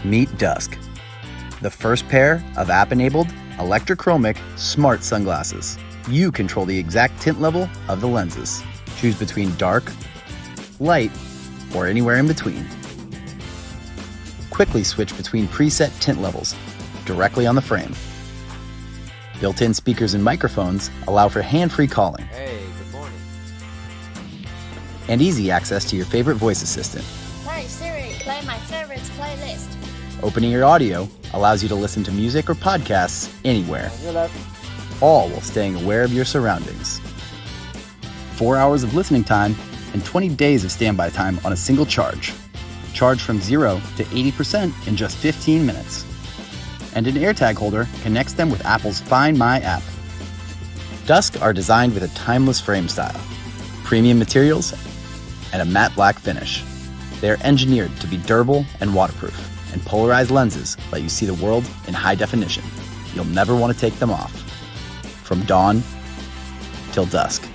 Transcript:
Meet Dusk, the first pair of app-enabled, electrochromic, smart sunglasses. You control the exact tint level of the lenses. Choose between dark, light, or anywhere in between. Quickly switch between preset tint levels directly on the frame. Built-in speakers and microphones allow for hand-free calling. Hey, good morning. And easy access to your favorite voice assistant. Hey Siri, play my favorites playlist. Opening your audio allows you to listen to music or podcasts anywhere, all while staying aware of your surroundings. 4 hours of listening time and 20 days of standby time on a single charge. Charge from 0 to 80% in just 15 minutes. And an AirTag holder connects them with Apple's Find My app. Dusk are designed with a timeless frame style, premium materials, and a matte black finish. They are engineered to be durable and waterproof, and polarized lenses let you see the world in high definition. You'll never want to take them off. From dawn till dusk.